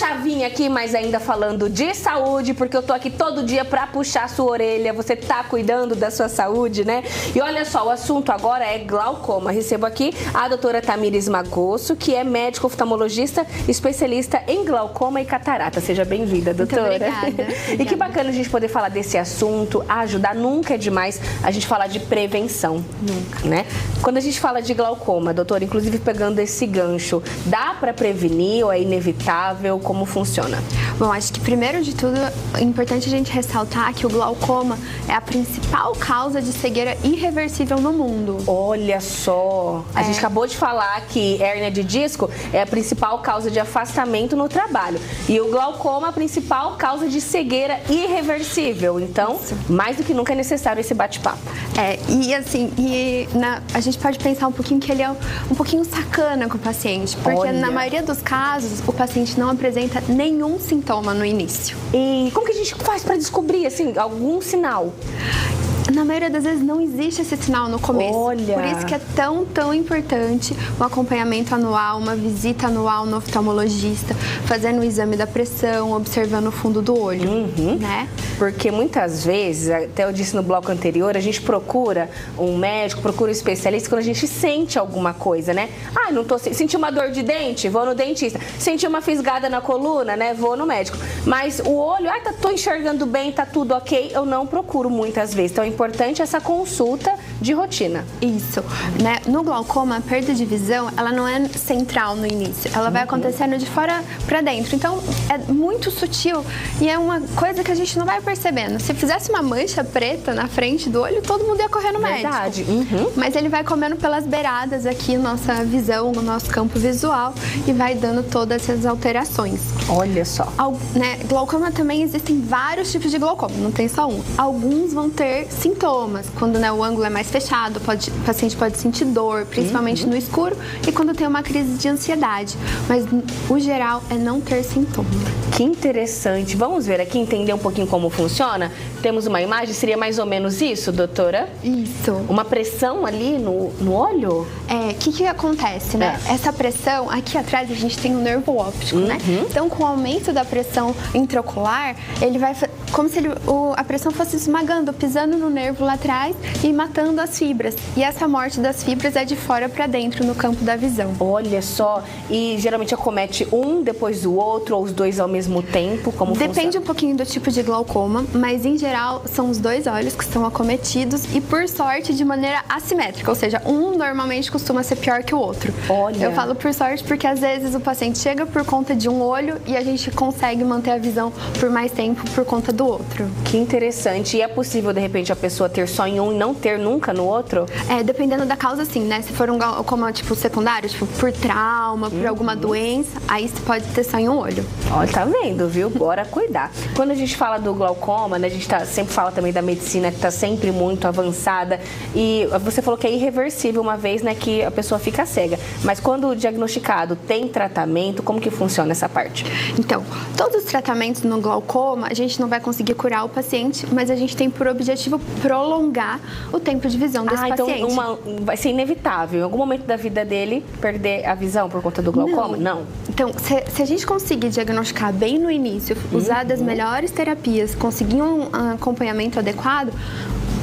chavinha aqui, mas ainda falando de saúde, porque eu tô aqui todo dia pra puxar a sua orelha. Você tá cuidando da sua saúde, né? E olha só, o assunto agora é glaucoma. Recebo aqui a doutora Tamires Magosso, que é médica oftalmologista, especialista em glaucoma e catarata. Seja bem-vinda, doutora. Muito obrigada. E que bacana a gente poder falar desse assunto, ajudar. Nunca é demais a gente falar de prevenção. Nunca, né? Quando a gente fala de glaucoma, doutora, inclusive pegando esse gancho, dá pra prevenir ou é inevitável? Como funciona? Bom, acho que primeiro de tudo é importante a gente ressaltar que o glaucoma é a principal causa de cegueira irreversível no mundo. Olha só, a gente acabou de falar que hérnia de disco é a principal causa de afastamento no trabalho e o glaucoma é a principal causa de cegueira irreversível. Então, mais do que nunca é necessário esse bate-papo. A gente pode pensar um pouquinho que ele é um pouquinho sacana com o paciente, porque na maioria dos casos o paciente não apresenta nenhum sintoma no início. E como que a gente faz para descobrir, assim, algum sinal? Na maioria das vezes não existe esse sinal no começo. Olha. Por isso que é tão importante o acompanhamento anual, uma visita anual no oftalmologista, fazendo o exame da pressão, observando o fundo do olho, né? Porque muitas vezes, até eu disse no bloco anterior, a gente procura um médico, procura um especialista quando a gente sente alguma coisa, né? Ah, não tô senti uma dor de dente, vou no dentista. Senti uma fisgada na coluna, né? Vou no médico. Mas o olho, tô enxergando bem, tá tudo ok, eu não procuro muitas vezes. Então é importante essa consulta de rotina. Isso, né? No glaucoma, a perda de visão, ela não é central no início. Ela vai acontecendo de fora para dentro. Então, é muito sutil e é uma coisa que a gente não vai percebendo. Se fizesse uma mancha preta na frente do olho, todo mundo ia correr no médico. Verdade. Mas ele vai comendo pelas beiradas aqui, nossa visão, o nosso campo visual e vai dando todas essas alterações. Olha só. Glaucoma também existem vários tipos de glaucoma, não tem só um. Alguns vão ter sintomas, quando o ângulo é mais fechado, o paciente pode sentir dor, principalmente no escuro, e quando tem uma crise de ansiedade. Mas o geral é não ter sintoma. Que interessante. Vamos ver aqui, entender um pouquinho como funciona? Temos uma imagem, seria mais ou menos isso, doutora? Isso. Uma pressão ali no olho? O que acontece, né? Essa pressão, aqui atrás a gente tem o nervo óptico, né? Então, com o aumento da pressão intraocular, ele vai como se a pressão fosse esmagando, pisando no nervo lá atrás e matando as fibras. E essa morte das fibras é de fora para dentro, no campo da visão. Olha só, e geralmente acomete um depois do outro ou os dois ao mesmo tempo? Como Depende funciona? Um pouquinho do tipo de glaucoma, mas em geral são os dois olhos que estão acometidos e por sorte de maneira assimétrica, ou seja, um normalmente costuma ser pior que o outro. Olha. Eu falo por sorte porque às vezes o paciente chega por conta de um olho e a gente consegue manter a visão por mais tempo por conta do outro. Que interessante. E é possível, de repente, a pessoa ter só em um e não ter nunca no outro? Dependendo da causa, sim, né? Se for um glaucoma, tipo, secundário, tipo, por trauma, por alguma doença, aí você pode ter só em um olho. Olha, tá vendo, viu? Bora cuidar. Quando a gente fala do glaucoma, né, a gente sempre fala também da medicina que tá sempre muito avançada. E você falou que é irreversível uma vez, né, que a pessoa fica cega. Mas quando diagnosticado, tem tratamento? Como que funciona essa parte? Então, todos os tratamentos no glaucoma, a gente não vai conseguir curar o paciente, mas a gente tem por objetivo prolongar o tempo de visão desse paciente. Então vai ser inevitável, em algum momento da vida dele, perder a visão por conta do glaucoma? Não. Então, se a gente conseguir diagnosticar bem no início, usar das melhores terapias, conseguir um acompanhamento adequado,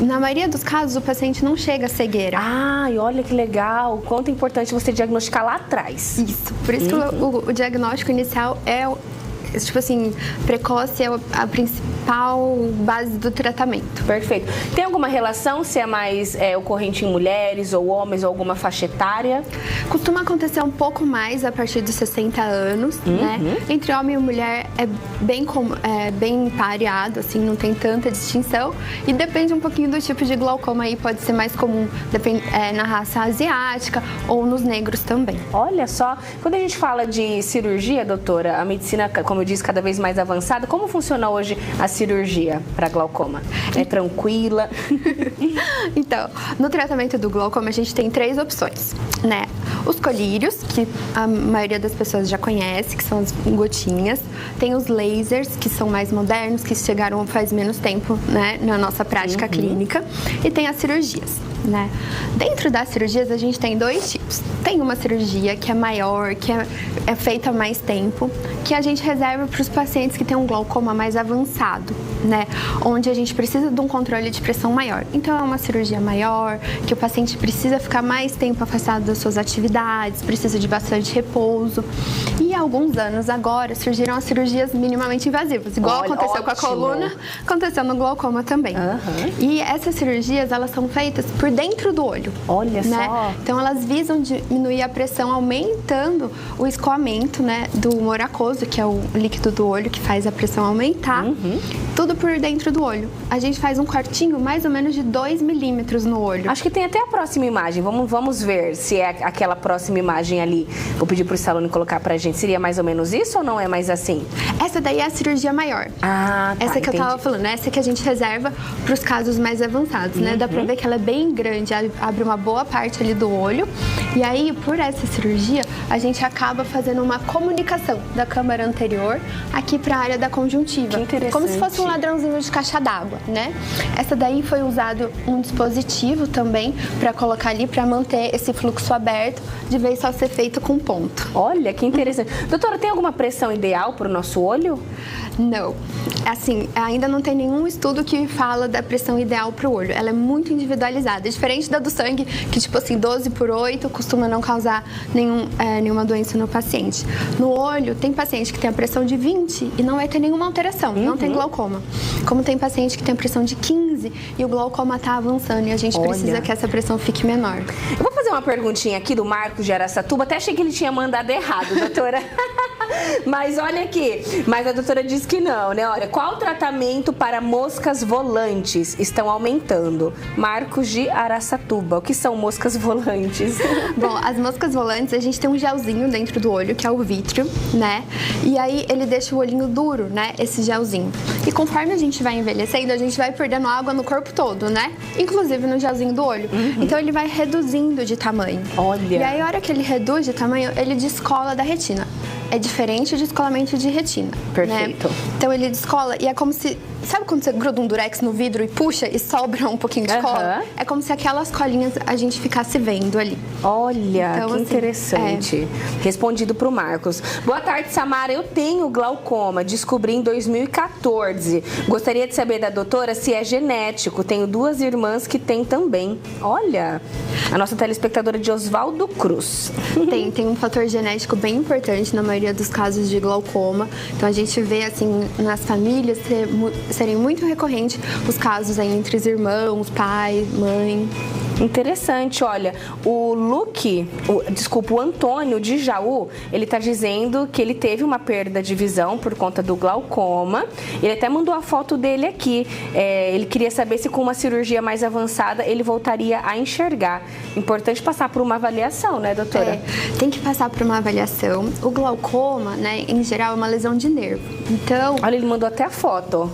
na maioria dos casos, o paciente não chega à cegueira. E olha que legal. Quanto é importante você diagnosticar lá atrás. Isso. Por isso que o diagnóstico inicial é, tipo assim, precoce é a principal base do tratamento. Perfeito. Tem alguma relação se é mais ocorrente em mulheres ou homens ou alguma faixa etária? Costuma acontecer um pouco mais a partir dos 60 anos, né? Entre homem e mulher é bem pareado, assim, não tem tanta distinção. E depende um pouquinho do tipo de glaucoma aí, pode ser mais comum na raça asiática ou nos negros também. Olha só, quando a gente fala de cirurgia, doutora, a medicina, como eu disse, cada vez mais avançada, como funciona hoje a cirurgia para glaucoma? É tranquila? Então, no tratamento do glaucoma a gente tem 3 opções, né? Os colírios, que a maioria das pessoas já conhece, que são as gotinhas. Tem os lasers, que são mais modernos, que chegaram faz menos tempo, né, na nossa prática clínica. E tem as cirurgias. né? Dentro das cirurgias, a gente tem 2 tipos. Tem uma cirurgia que é maior, que é feita há mais tempo, que a gente reserva para os pacientes que têm um glaucoma mais avançado, né? Onde a gente precisa de um controle de pressão maior. Então, é uma cirurgia maior, que o paciente precisa ficar mais tempo afastado das suas atividades, precisa de bastante repouso. E há alguns anos agora, surgiram as cirurgias minimamente invasivas. Igual aconteceu com a coluna, aconteceu no glaucoma também. E essas cirurgias, elas são feitas por dentro do olho. Olha só! Então, elas visam diminuir a pressão, aumentando o escoamento, né, do humor aquoso, que é o líquido do olho que faz a pressão aumentar. Tudo por dentro do olho. A gente faz um cortinho mais ou menos de 2 milímetros no olho. Acho que tem até a próxima imagem. Vamos ver se é aquela próxima imagem ali. Vou pedir pro Salone colocar pra gente. Seria mais ou menos isso ou não é mais assim? Essa daí é a cirurgia maior. Ah, tá, essa que eu tava falando, essa que a gente reserva pros casos mais avançados, né? Dá pra ver que ela é bem grande, abre uma boa parte ali do olho. E aí, por essa cirurgia, a gente acaba fazendo uma comunicação da câmara anterior aqui pra área da conjuntiva. Que interessante. Como se fosse um ladrãozinho de caixa d'água, né? Essa daí foi usado um dispositivo também pra colocar ali, pra manter esse fluxo aberto, de vez só ser feito com ponto. Olha, que interessante. Doutora, tem alguma pressão ideal pro nosso olho? Não. Assim, ainda não tem nenhum estudo que fala da pressão ideal para o olho. Ela é muito individualizada. Diferente da do sangue, que tipo assim, 12/8 costuma não causar nenhuma doença no paciente. No olho, tem paciente que tem a pressão de 20 e não vai ter nenhuma alteração, não tem glaucoma. Como tem paciente que tem a pressão de 15 e o glaucoma está avançando e a gente precisa que essa pressão fique menor. Eu vou fazer uma perguntinha aqui do Marcos de Araçatuba. Até achei que ele tinha mandado errado, doutora. Mas olha aqui. Mas a doutora disse que não, né? Olha, qual o tratamento para moscas volantes estão aumentando? Marcos de Araçatuba. O que são moscas volantes? Bom, as moscas volantes, a gente tem um gelzinho dentro do olho, que é o vítreo, né? E aí ele deixa o olhinho duro, né? Esse gelzinho. E conforme a gente vai envelhecendo, a gente vai perdendo água no corpo todo, né? Inclusive no gelzinho do olho. Então ele vai reduzindo de tamanho. Olha! E aí, a hora que ele reduz de tamanho, ele descola da retina. É diferente de descolamento de retina. Perfeito. Né? Então ele descola e é como se... Sabe quando você gruda um durex no vidro e puxa e sobra um pouquinho de cola? É como se aquelas colinhas a gente ficasse vendo ali. Olha, então, que assim, interessante. Respondido pro Marcos. Boa tarde, Samara. Eu tenho glaucoma, descobri em 2014. Gostaria de saber da doutora se é genético. Tenho 2 irmãs que têm também. Olha, a nossa telespectadora de Oswaldo Cruz. Tem um fator genético bem importante na maioria dos casos de glaucoma. Então a gente vê assim nas famílias serem muito recorrentes os casos aí entre os irmãos, pai, mãe. Interessante, olha, o Antônio de Jaú, ele tá dizendo que ele teve uma perda de visão por conta do glaucoma. Ele até mandou a foto dele aqui. Ele queria saber se com uma cirurgia mais avançada ele voltaria a enxergar. Importante passar por uma avaliação, né, doutora? Tem que passar por uma avaliação. O glaucoma, né, em geral, é uma lesão de nervo. Então... Olha, ele mandou até a foto.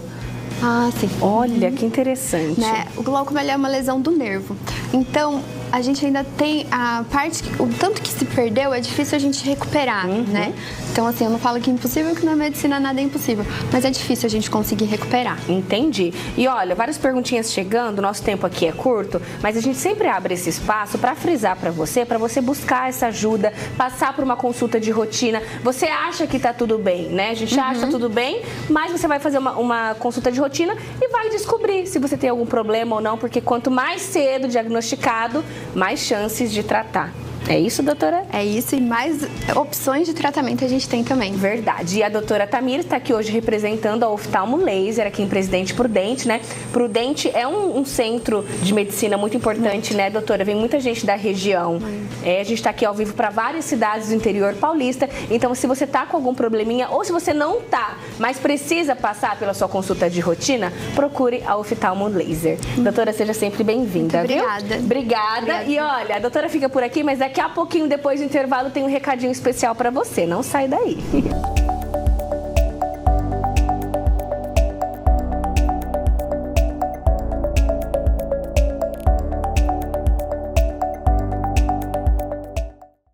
Ah, sim. Olha, que interessante. Né? O glaucoma é uma lesão do nervo. Então, a gente ainda tem a parte... O tanto que se perdeu é difícil a gente recuperar, né? Então, assim, eu não falo que é impossível, que na medicina nada é impossível. Mas é difícil a gente conseguir recuperar. Entendi. E olha, várias perguntinhas chegando, nosso tempo aqui é curto, mas a gente sempre abre esse espaço para frisar para você buscar essa ajuda, passar por uma consulta de rotina. Você acha que tá tudo bem, né? A gente acha que tá tudo bem, mas você vai fazer uma consulta de rotina e vai descobrir se você tem algum problema ou não, porque quanto mais cedo diagnosticado, mais chances de tratar. É isso, doutora? É isso, e mais opções de tratamento a gente tem também. Verdade. E a doutora Tamires está aqui hoje representando a Oftalmo Laser, aqui em Presidente Prudente, né? Prudente é um centro de medicina muito importante, né, doutora? Vem muita gente da região. A gente está aqui ao vivo para várias cidades do interior paulista. Então, se você está com algum probleminha ou se você não está, mas precisa passar pela sua consulta de rotina, procure a Oftalmo Laser. Doutora, seja sempre bem-vinda, viu? Obrigada. Obrigada. E olha, a doutora fica por aqui, mas daqui a pouquinho, depois do intervalo, tem um recadinho especial para você. Não sai daí.